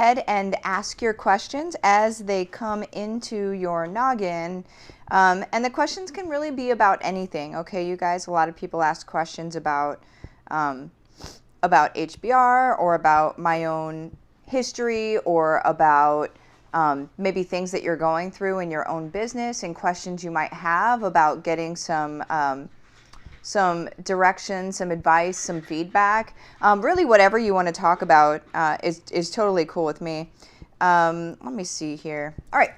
ahead and ask your questions as they come into your noggin. And the questions can really be about anything, okay, you guys? A lot of people ask questions about HBR or about my own history or about maybe things that you're going through in your own business and questions you might have about getting some direction, some advice, some feedback. Really whatever you want to talk about is totally cool with me. Let me see here. All right.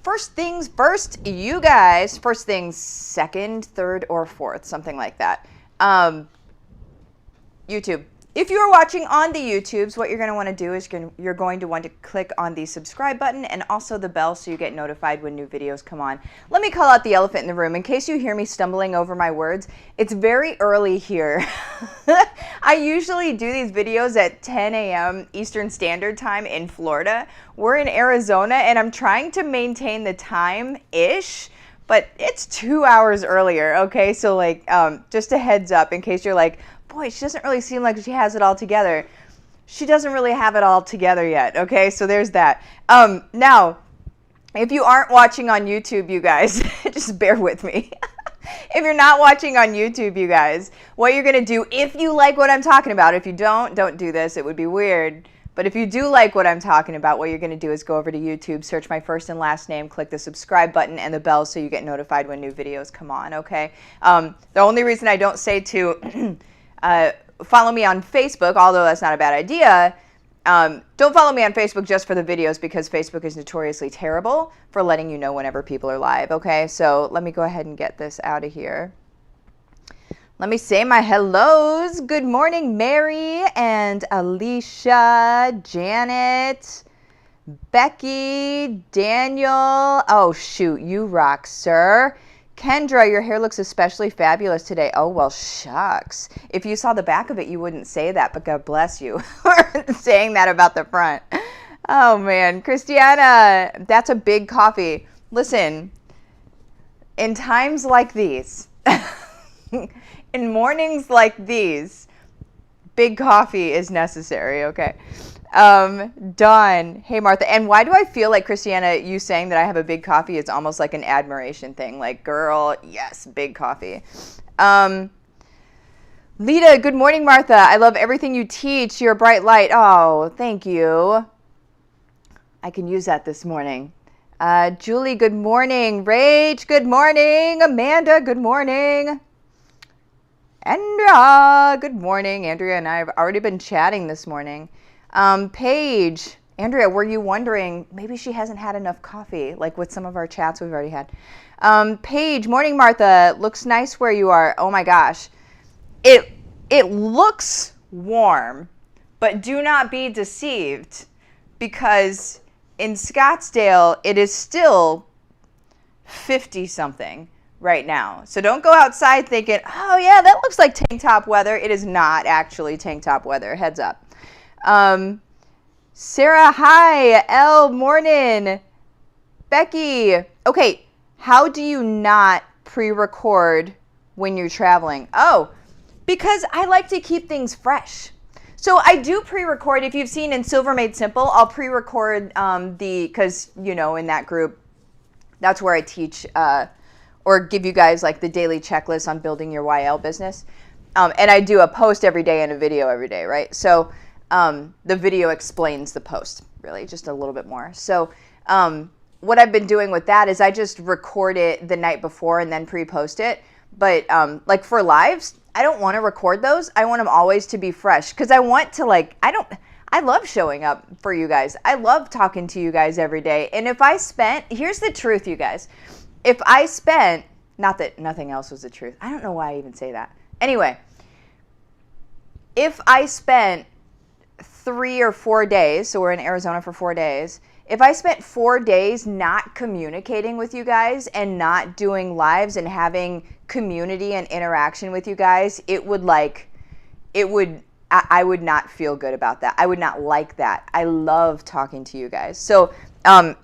First things first, you guys. First things second, third, or fourth, something like that. YouTube. If you are watching on the YouTubes, what you're going to want to do is you're going to want to click on the subscribe button and also the bell so you get notified when new videos come on. Let me call out the elephant in the room. In case you hear me stumbling over my words, it's very early here. I usually do these videos at 10 a.m. Eastern Standard Time in Florida. We're in Arizona, and I'm trying to maintain the time-ish, but it's 2 hours earlier, okay? So, like, just a heads up in case you're like, boy, she doesn't really seem like she has it all together. She doesn't really have it all together yet, okay? So there's that. Now, if you aren't watching on YouTube, you guys, just bear with me. If you're not watching on YouTube, you guys, what you're going to do, if you like what I'm talking about, if you don't do this. It would be weird. But if you do like what I'm talking about, what you're going to do is go over to YouTube, search my first and last name, click the subscribe button and the bell so you get notified when new videos come on, okay? The only reason I don't say to... follow me on Facebook, although that's not a bad idea. Don't follow me on Facebook just for the videos because Facebook is notoriously terrible for letting you know whenever people are live, okay? So let me go ahead and get this out of here. Let me say my hellos. Good morning, Mary and Alicia, Janet, Becky, Daniel. Oh, shoot, you rock, sir. Kendra, your hair looks especially fabulous today. Oh, well, shucks. If you saw the back of it, you wouldn't say that, but God bless you for saying that about the front. Oh, man. Christiana, that's a big coffee. Listen, in times like these, in mornings like these, big coffee is necessary, okay? Dawn, hey Martha, and why do I feel like, Christiana, you saying that I have a big coffee is almost like an admiration thing, like, girl, yes, big coffee. Lita, good morning, Martha. I love everything you teach. You're a bright light. Oh, thank you. I can use that this morning. Julie, good morning. Rach, good morning. Amanda, good morning. Andrea, good morning. Andrea and I have already been chatting this morning. Paige, Andrea, were you wondering, maybe she hasn't had enough coffee, like with some of our chats we've already had. Paige, morning, Martha, looks nice where you are. Oh my gosh. It looks warm, but do not be deceived because in Scottsdale, it is still 50 something right now. So don't go outside thinking, oh yeah, that looks like tank top weather. It is not actually tank top weather. Heads up. Sarah, hi. Elle, morning. Becky, okay, how do you not pre-record when you're traveling? Oh, because I like to keep things fresh. So I do pre-record. If you've seen in Silver Made Simple, I'll pre-record because, you know, in that group, that's where I teach or give you guys like the daily checklist on building your YL business. And I do a post every day and a video every day, right? So the video explains the post, really, just a little bit more. So what I've been doing with that is I just record it the night before and then pre-post it. But like for lives, I don't want to record those. I want them always to be fresh because I want to I love showing up for you guys. I love talking to you guys every day. And if I spent, here's the truth, you guys. If I spent, not that nothing else was the truth. I don't know why I even say that. Anyway, if I spent 3 or 4 days, so we're in Arizona for 4 days, if I spent 4 days not communicating with you guys and not doing lives and having community and interaction with you guys, I would not feel good about that. I would not like that. I love talking to you guys. So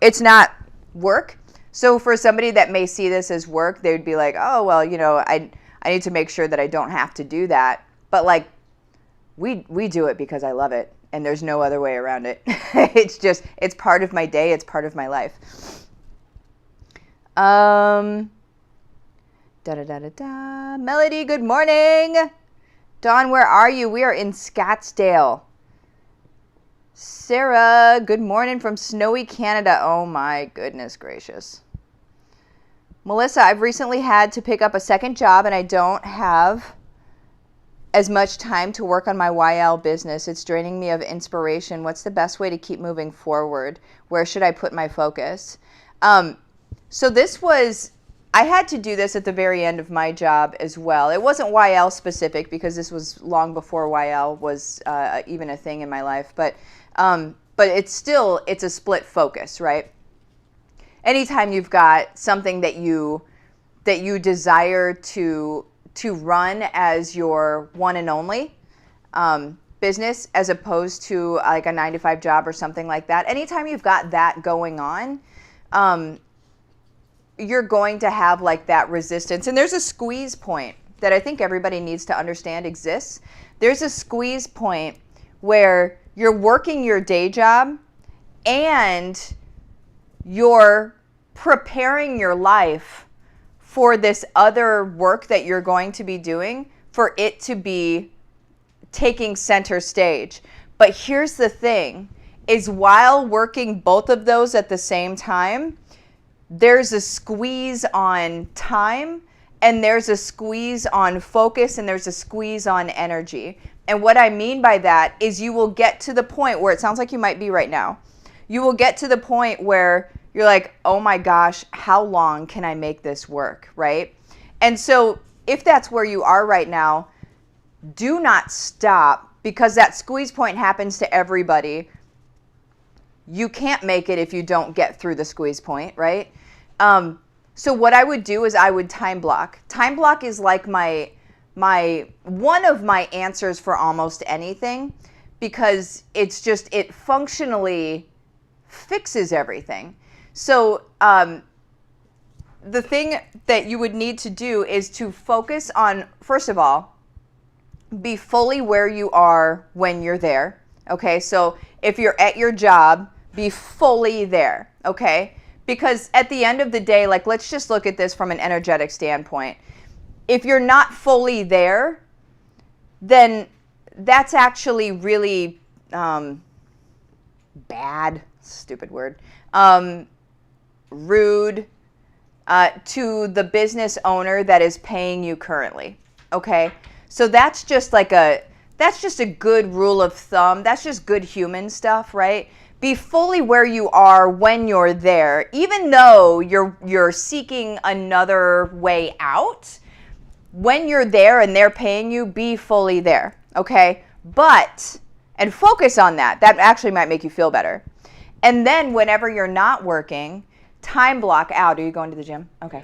it's not work. So for somebody that may see this as work, they would be like, oh, well, you know, I need to make sure that I don't have to do that. But like, we do it because I love it. and there's no other way around it. It's part of my day. It's part of my life. Melody, good morning. Dawn, where are you? We are in Scottsdale. Sarah, good morning from snowy Canada. Oh my goodness gracious. Melissa, I've recently had to pick up a second job and I don't have as much time to work on my YL business. It's draining me of inspiration. What's the best way to keep moving forward? Where should I put my focus? So I had to do this at the very end of my job as well. It wasn't YL specific because this was long before YL was even a thing in my life. But it's a split focus, right? Anytime you've got something that you desire to run as your one and only business, as opposed to like a 9-to-5 job or something like that. Anytime you've got that going on, you're going to have like that resistance. And there's a squeeze point that I think everybody needs to understand exists. There's a squeeze point where you're working your day job and you're preparing your life for this other work that you're going to be doing, for it to be taking center stage. But here's the thing, is while working both of those at the same time, there's a squeeze on time, and there's a squeeze on focus, and there's a squeeze on energy. And what I mean by that is you will get to the point where it sounds like you might be right now. You will get to the point where you're like, oh my gosh, how long can I make this work, right? And so if that's where you are right now, do not stop, because that squeeze point happens to everybody. You can't make it if you don't get through the squeeze point, right? So what I would do is I would time block. Time block is like my one of my answers for almost anything, because it functionally fixes everything. So the thing that you would need to do is to focus on, first of all, be fully where you are when you're there. Okay, so if you're at your job, be fully there. Okay, because at the end of the day, like, let's just look at this from an energetic standpoint. If you're not fully there, then that's actually really bad, stupid word, rude to the business owner that is paying you currently. Okay, so that's just a good rule of thumb. That's just good human stuff, right? Be fully where you are when you're there, even though you're seeking another way out. When you're there and they're paying you, be fully there, okay? And focus on that. That actually might make you feel better. And then whenever you're not working, time block out. Are you going to the gym? Okay.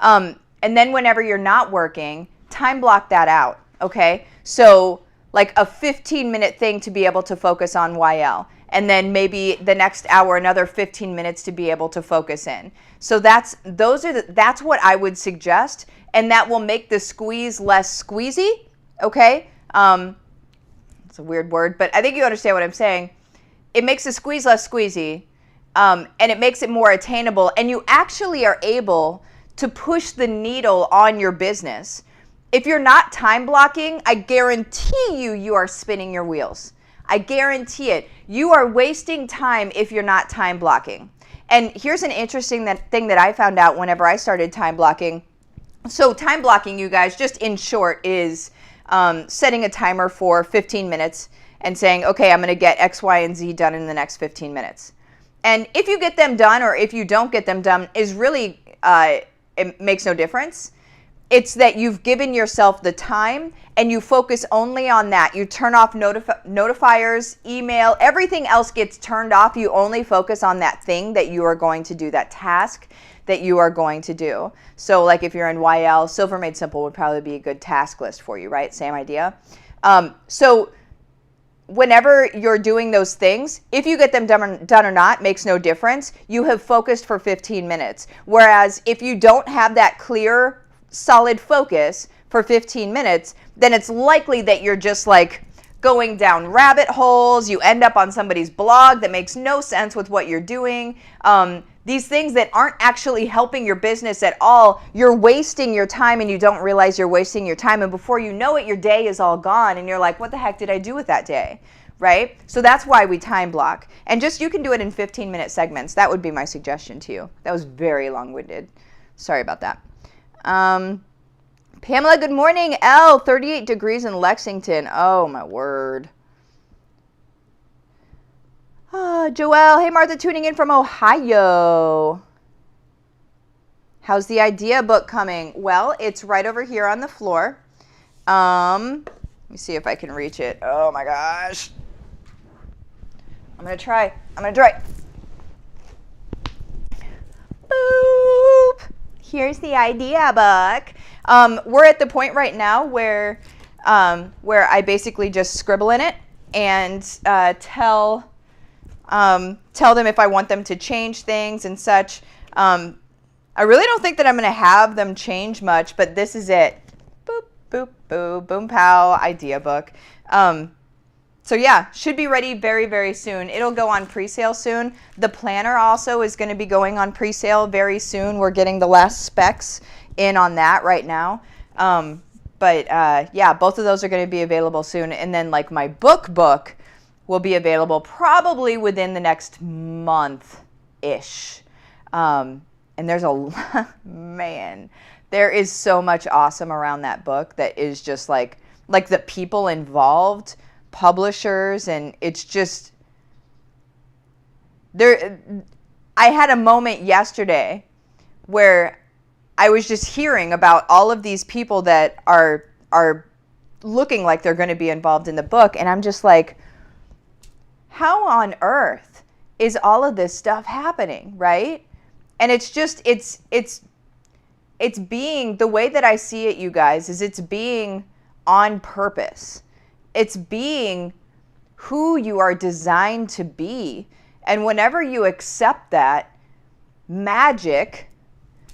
And then whenever you're not working, time block that out, okay? So like a 15-minute thing to be able to focus on YL. And then maybe the next hour, another 15 minutes to be able to focus in. So that's what I would suggest, and that will make the squeeze less squeezy, okay? It's a weird word, but I think you understand what I'm saying. It makes the squeeze less squeezy, and it makes it more attainable, and you actually are able to push the needle on your business. If you're not time blocking, I guarantee you are spinning your wheels. I guarantee it. You are wasting time if you're not time blocking. And here's an interesting thing that I found out whenever I started time blocking. So time blocking, you guys, just in short, is setting a timer for 15 minutes and saying, okay, I'm going to get X, Y, and Z done in the next 15 minutes. And if you get them done or if you don't get them done is really, it makes no difference. It's that you've given yourself the time and you focus only on that. You turn off notifiers, email, everything else gets turned off. You only focus on that thing that you are going to do, that task that you are going to do. So like if you're in YL, Silver Made Simple would probably be a good task list for you, right? Same idea. So whenever you're doing those things, if you get them done or not, makes no difference. You have focused for 15 minutes. Whereas if you don't have that clear, solid focus for 15 minutes, then it's likely that you're just like going down rabbit holes. You end up on somebody's blog that makes no sense with what you're doing. These things that aren't actually helping your business at all. You're wasting your time and you don't realize you're wasting your time. And before you know it, your day is all gone. And you're like, what the heck did I do with that day? Right? So that's why we time block. And just, you can do it in 15-minute segments. That would be my suggestion to you. That was very long-winded. Sorry about that. Pamela, good morning. 38 degrees in Lexington. Oh, my word. Joelle, hey, Martha, tuning in from Ohio. How's the idea book coming? Well, it's right over here on the floor. Let me see if I can reach it. Oh, my gosh. I'm going to try. Boop. Here's the idea book. We're at the point right now where I basically just scribble in it and tell them if I want them to change things and such. I really don't think that I'm going to have them change much, but this is it. Boop, boop, boop, boom, pow, idea book. So yeah, should be ready very, very soon. It'll go on pre-sale soon. The planner also is going to be going on pre-sale very soon. We're getting the last specs in on that right now. Yeah, both of those are going to be available soon. And then like my book will be available probably within the next month-ish. And there's man, there is so much awesome around that book that is just like the people involved, publishers, and it's just there. I had a moment yesterday where I was just hearing about all of these people that are looking like they're going to be involved in the book, and I'm just like, how on earth is all of this stuff happening, right? And it's just it's being, the way that I see it, you guys, is it's being on purpose. It's being who you are designed to be. And whenever you accept that, magic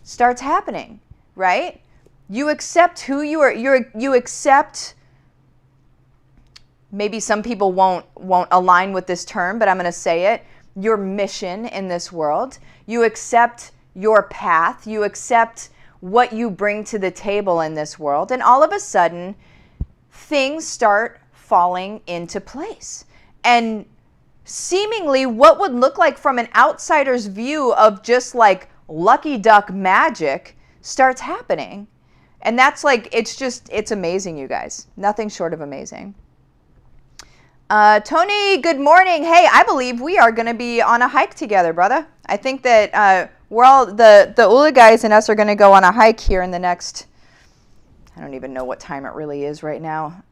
starts happening, right? You accept who you are. You accept, maybe some people won't align with this term, but I'm going to say it, your mission in this world. You accept your path. You accept what you bring to the table in this world. And all of a sudden, things start falling into place. And seemingly what would look like from an outsider's view of just like lucky duck magic starts happening. And that's like, it's amazing, you guys. Nothing short of amazing. Tony, good morning. Hey, I believe we are going to be on a hike together, brother. I think that we're all, the Ula guys and us are going to go on a hike here in the next, I don't even know what time it really is right now.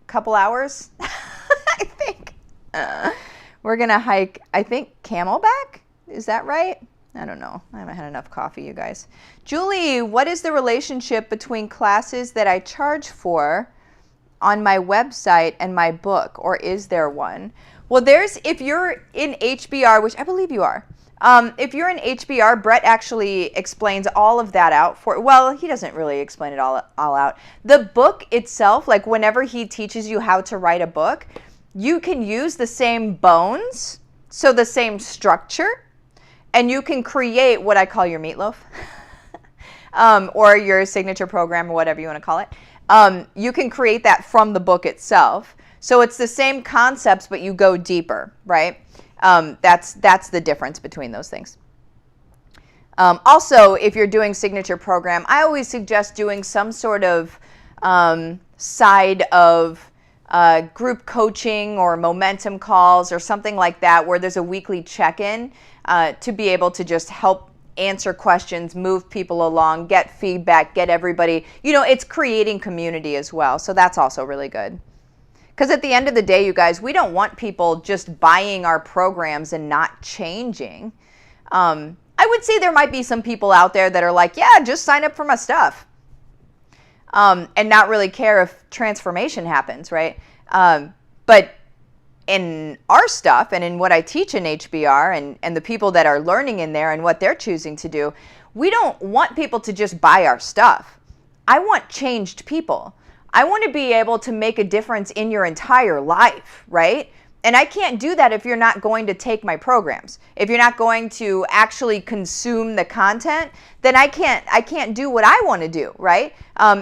Couple hours, I think. We're going to hike, I think, Camelback? Is that right? I don't know. I haven't had enough coffee, you guys. Julie, what is the relationship between classes that I charge for on my website and my book, or is there one? Well, if you're in HBR, which I believe you are, if you're in HBR, Brett actually explains all of that out well, he doesn't really explain it all out. The book itself, like whenever he teaches you how to write a book, you can use the same bones, so the same structure, and you can create what I call your meatloaf, or your signature program, or whatever you want to call it. You can create that from the book itself. So it's the same concepts, but you go deeper, right? That's the difference between those things. Also, if you're doing signature program, I always suggest doing some sort of side of group coaching or momentum calls or something like that, where there's a weekly check-in to be able to just help answer questions, move people along, get feedback, get everybody, it's creating community as well. So that's also really good. Because at the end of the day, you guys, we don't want people just buying our programs and not changing. I would say there might be some people out there that are like, yeah, just sign up for my stuff. And not really care if transformation happens, right? But in our stuff and in what I teach in HBR and the people that are learning in there and what they're choosing to do, we don't want people to just buy our stuff. I want changed people. I want to be able to make a difference in your entire life, right? And I can't do that if you're not going to take my programs. If you're not going to actually consume the content, then I can't do what I want to do, right?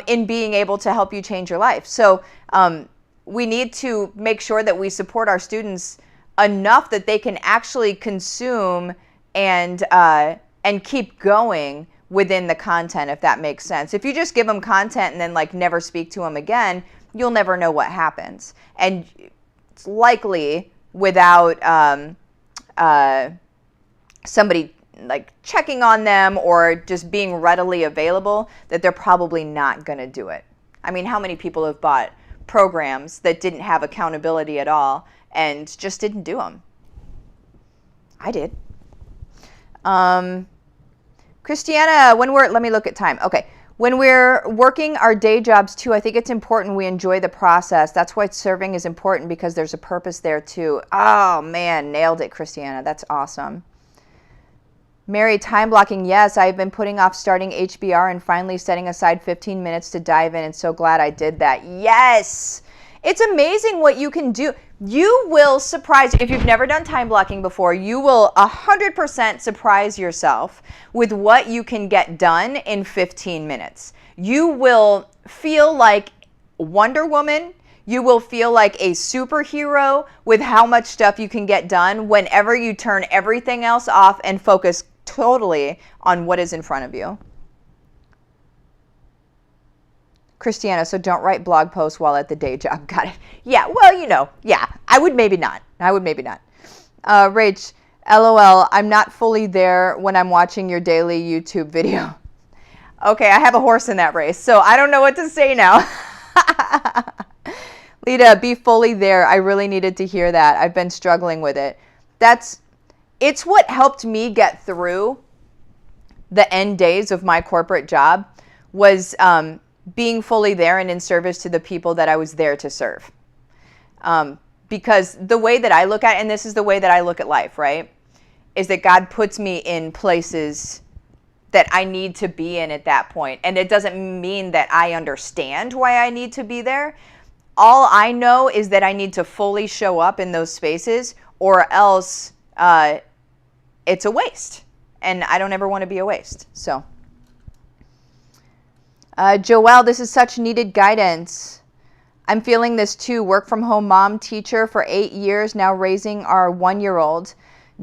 In being able to help you change your life. So we need to make sure that we support our students enough that they can actually consume and keep going within the content, if that makes sense. If you just give them content and then like never speak to them again, you'll never know what happens. And it's likely without somebody like checking on them or just being readily available that they're probably not going to do it. I mean, how many people have bought programs that didn't have accountability at all and just didn't do them? I did. Christiana, let me look at time. Okay. When we're working our day jobs too, I think it's important we enjoy the process. That's why serving is important, because there's a purpose there too. Oh man, nailed it, Christiana. That's awesome. Mary, time blocking. Yes, I've been putting off starting HBR and finally setting aside 15 minutes to dive in, and so glad I did that. Yes. It's amazing what you can do. You will surprise, if you've never done time blocking before, you will 100% surprise yourself with what you can get done in 15 minutes. You will feel like Wonder Woman. You will feel like a superhero with how much stuff you can get done whenever you turn everything else off and focus totally on what is in front of you. Christiana, so don't write blog posts while at the day job. Got it. Yeah, well, yeah, I would maybe not. Rach, LOL, I'm not fully there when I'm watching your daily YouTube video. Okay, I have a horse in that race, so I don't know what to say now. Lita, be fully there. I really needed to hear that. I've been struggling with it. It's what helped me get through the end days of my corporate job was being fully there and in service to the people that I was there to serve. Because the way that I look at, and this is the way that I look at life, right, is that God puts me in places that I need to be in at that point. And it doesn't mean that I understand why I need to be there. All I know is that I need to fully show up in those spaces, or else it's a waste. And I don't ever want to be a waste. So. Joelle, this is such needed guidance. I'm feeling this too. Work from home mom, teacher for 8 years, now raising our 1-year-old.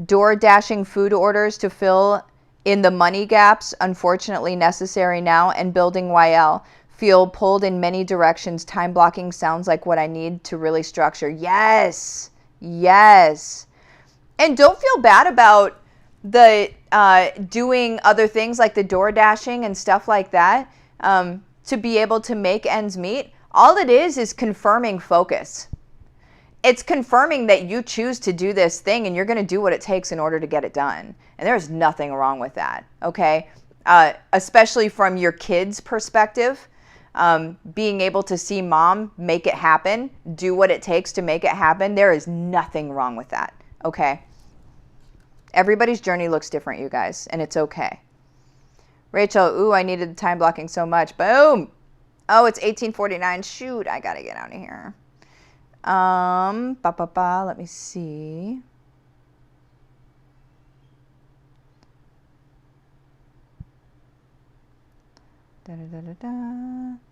Door dashing food orders to fill in the money gaps, unfortunately necessary now, and building YL. Feel pulled in many directions. Time blocking sounds like what I need to really structure. Yes. Yes. And don't feel bad about the doing other things like the door dashing and stuff like that. To be able to make ends meet. All it is confirming focus. It's confirming that you choose to do this thing and you're going to do what it takes in order to get it done. And there's nothing wrong with that, okay? Especially from your kids' perspective, being able to see mom make it happen, do what it takes to make it happen, there is nothing wrong with that, okay? Everybody's journey looks different, you guys, and it's okay. Rachel, ooh, I needed the time blocking so much. Boom. Oh, it's 18:49. Shoot, I got to get out of here. Let me see.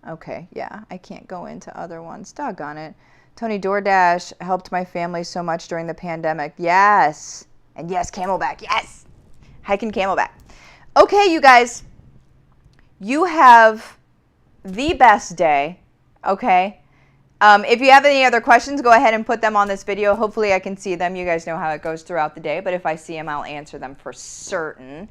Okay, yeah, I can't go into other ones. Doggone it. Tony, DoorDash helped my family so much during the pandemic. Yes. And yes, Camelback. Yes. Hiking Camelback. Okay, you guys. You have the best day, okay? If you have any other questions, go ahead and put them on this video. Hopefully I can see them. You guys know how it goes throughout the day, but if I see them, I'll answer them for certain.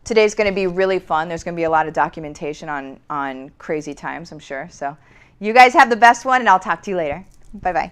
Today's going to be really fun. There's going to be a lot of documentation on crazy times, I'm sure. So you guys have the best one, and I'll talk to you later. Bye-bye.